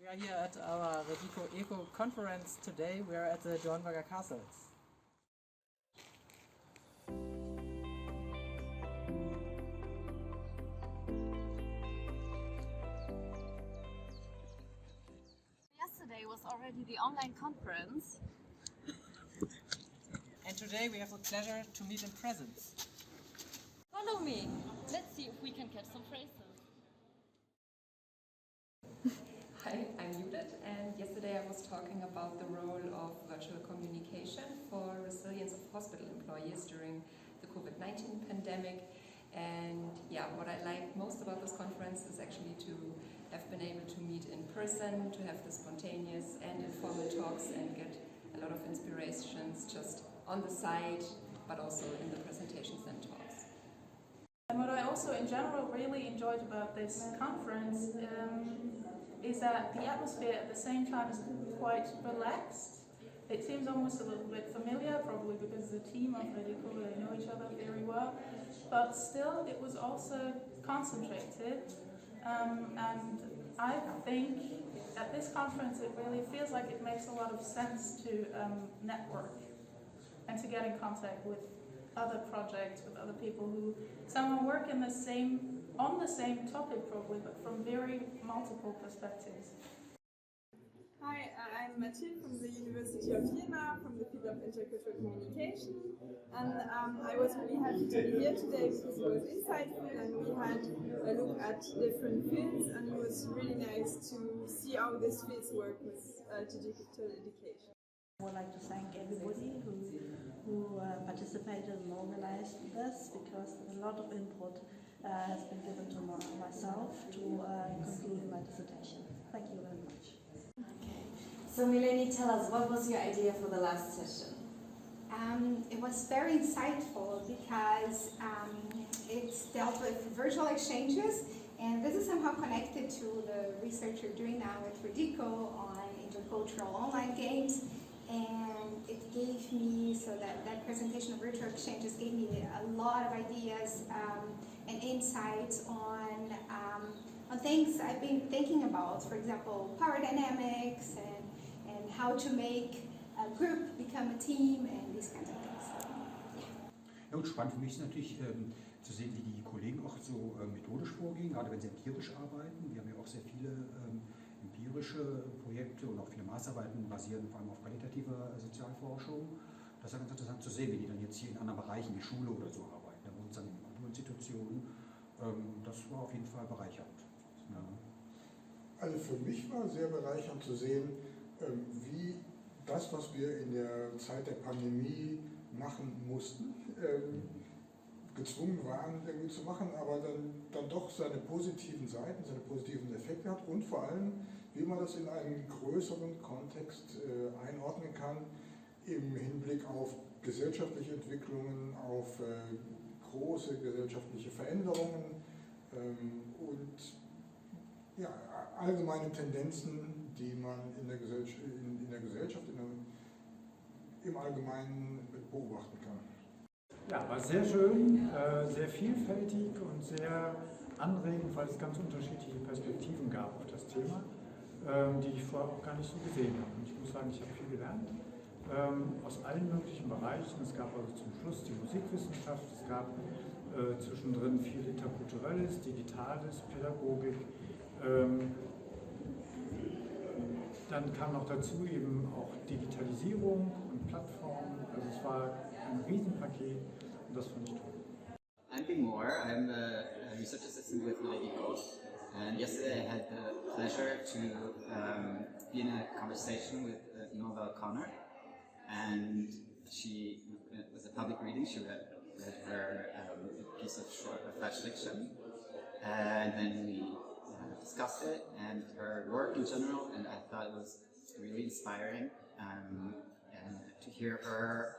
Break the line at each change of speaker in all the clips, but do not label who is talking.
We are here at our ReDICo Eco conference today. We are at the Dornberger Castles.
Yesterday was already the online conference.
And today we have the pleasure to meet in presence.
Follow me. Let's see if we can catch some phrases.
Hi, I'm Judith, and yesterday I was talking about the role of virtual communication for resilience of hospital employees during the COVID-19 pandemic. And yeah, what I like most about this conference is actually to have been able to meet in person, to have the spontaneous and informal talks and get a lot of inspirations just on the side, but also in the presentations and talks.
And what I also in general really enjoyed about this conference is that the atmosphere at the same time is quite relaxed. It seems almost a little bit familiar, probably because the team of ReDICo, they know each other very well, but still it was also concentrated. And I think at this conference it really feels like it makes a lot of sense to network and to get in contact with other projects, with other people who somehow work in on the same topic probably, but from very multiple perspectives.
Hi, I'm Mathilde from the University of Jena, from the field of intercultural communication, and I was really happy to be here today because it was insightful and we had a look at different fields, and it was really nice to see how these fields work with digital education.
I would like to thank everybody who participated and organized this, because a lot of input has been given to myself to conclude my dissertation. Thank you very much.
Okay, so Mileni, tell us, what was your idea for the last session?
It was very insightful because it's dealt with virtual exchanges, and this is somehow connected to the research you're doing now at ReDICo on intercultural online games. And it gave me, so that presentation of virtual exchanges gave me a lot of ideas and insights on things I've been thinking about. For example, power dynamics and how to make a group become a team and these kinds of things. So, yeah.
Ja, und spannend für mich ist natürlich zu sehen, wie die Kollegen auch so methodisch vorgehen, gerade wenn sie empirisch arbeiten. Wir haben ja auch sehr viele empirische Projekte und auch viele Maßarbeiten basieren vor allem auf qualitativer Sozialforschung. Das ist ja ganz interessant zu sehen, wie die dann jetzt hier in anderen Bereichen wie Schule oder so arbeiten. Da bei uns dann in Kulturinstitutionen. Das war auf jeden Fall bereichernd. Ja.
Also für mich war sehr bereichernd zu sehen, wie das, was wir in der Zeit der Pandemie machen mussten, gezwungen waren irgendwie zu machen, aber dann doch seine positiven Seiten, seine positiven Effekte hat und vor allem, wie man das in einen größeren Kontext einordnen kann, im Hinblick auf gesellschaftliche Entwicklungen, auf große gesellschaftliche Veränderungen und ja, allgemeine Tendenzen, die man in der Gesellschaft im Allgemeinen beobachten kann.
Ja, war sehr schön, sehr vielfältig und sehr anregend, weil es ganz unterschiedliche Perspektiven gab auf das Thema, die ich vorher auch gar nicht so gesehen habe. Und ich muss sagen, ich habe viel gelernt aus allen möglichen Bereichen. Es gab also zum Schluss die Musikwissenschaft, es gab zwischendrin viel Interkulturelles, Digitales, Pädagogik. Dann kam noch dazu eben auch Digitalisierung und Plattformen. Also es war ein Riesenpaket und das fand ich toll.
I'm Bing Moore. I'm a research assistant with ReDICo, and yesterday I had the pleasure to be in a conversation with Nova Connor, and she was a public reading. She read her piece of short flash fiction, and then we discussed it and her work in general, and I thought it was really inspiring and to hear her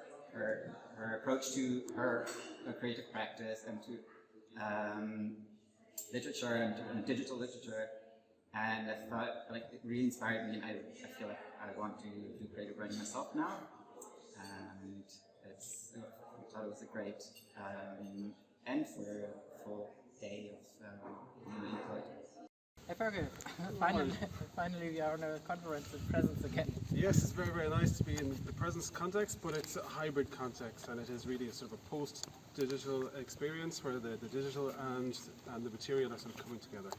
approach to her creative practice and to literature and digital literature, and I thought it really inspired me, and I feel like I want to do creative writing myself now, and I thought it was a great end for a full day of input.
Fergal, finally we are on a conference in presence again.
Yes, it's very, very nice to be in the presence context, but it's a hybrid context, and it is really a sort of a post-digital experience where the digital and the material are sort of coming together.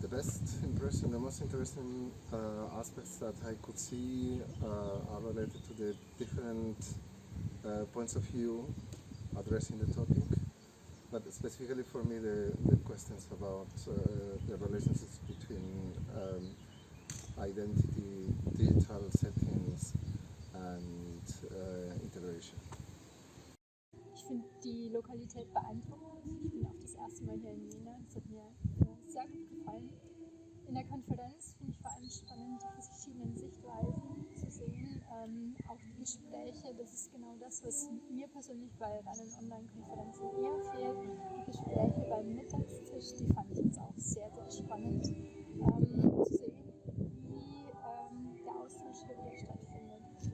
The best impression, the most interesting aspects that I could see are related to the different points of view addressing the topic. But specifically for me, the questions about the relationships between identity, digital settings, and integration.
Ich finde die Lokalität beeindruckend. Ich bin auch das erste Mal hier in Jena. Das hat mir sehr gut gefallen. In der Konferenz finde ich vor allem spannend, die verschiedenen Sichtweisen zu sehen. Auch die Gespräche, das ist genau das, was mir persönlich bei reinen Online-Konferenzen eher fehlt. Die Gespräche beim Mittagstisch, die fand ich jetzt auch sehr, sehr spannend zu sehen, wie der Austausch hier wieder stattfindet.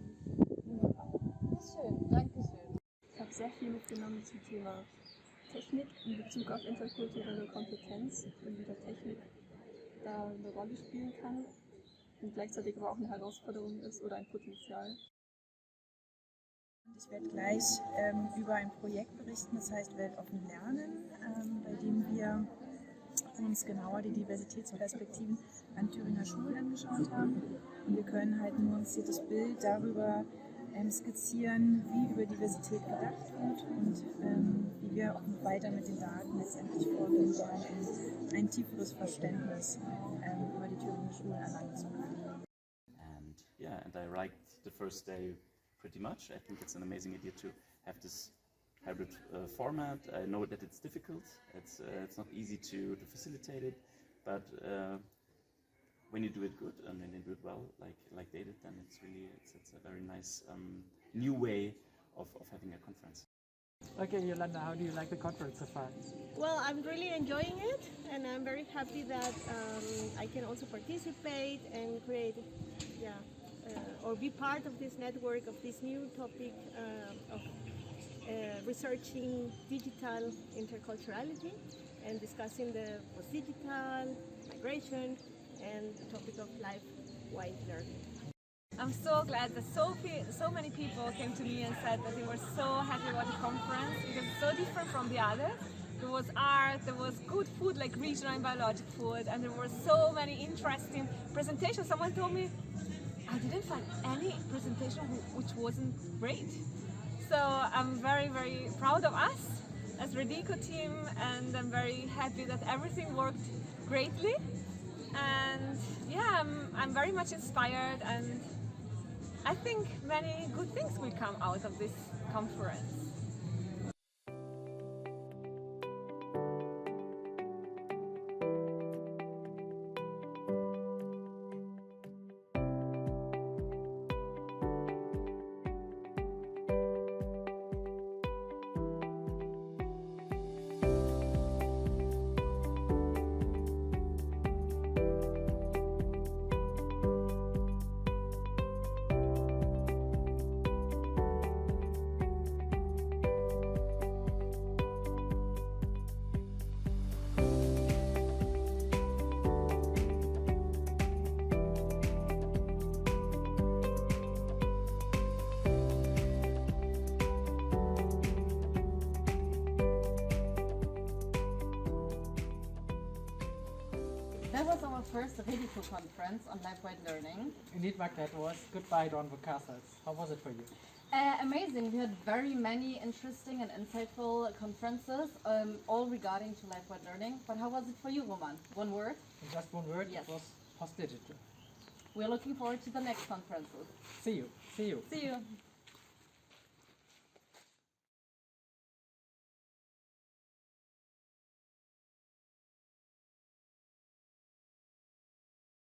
Wunderbar.
Schön, danke schön.
Ich habe sehr viel mitgenommen zum Thema Technik in Bezug auf interkulturelle Kompetenz und wie der Technik da eine Rolle spielen kann und gleichzeitig aber auch eine Herausforderung ist oder ein Potenzial.
Ich werde gleich über ein Projekt berichten, das heißt Weltoffen Lernen, bei dem wir uns genauer die Diversitätsperspektiven an Thüringer Schulen angeschaut haben. Und wir können halt nur uns hier das Bild darüber skizzieren, wie über Diversität gedacht wird und wie wir auch noch weiter mit den Daten letztendlich vorgehen wollen, um ein tieferes Verständnis über die Thüringer Schulen erlangen zu können.
And yeah, and I liked the first day pretty much. I think it's an amazing idea to have this hybrid format. I know that it's difficult. It's not easy to facilitate it, but when you do it good and when you do it well, like they did, then it's a very nice new way of having a conference.
Okay, Yolanda, how do you like the conference so far?
Well, I'm really enjoying it, and I'm very happy that I can also participate and create, or be part of this network of this new topic of researching digital interculturality and discussing the post-digital migration and the topic of Lifewide learning.
I'm so glad that so many people came to me and said that they were so happy about the conference because it's so different from the others. There was art, there was good food like regional and biologic food, and there were so many interesting presentations. Someone told me, I didn't find any presentation which wasn't great. So I'm very, very proud of us as ReDICo team, and I'm very happy that everything worked greatly. And yeah, I'm very much inspired, and I think many good things will come out of this conference.
That was our first ReDICo conference on Lifewide learning.
Indeed, Magda, it was. Goodbye, Dornburg Castles. How was it for you?
Amazing. We had very many interesting and insightful conferences, all regarding to Lifewide learning. But how was it for you, Roman? One word?
In just one word?
Yes.
It was post-digital.
We're looking forward to the next conferences.
See you. See you.
See you.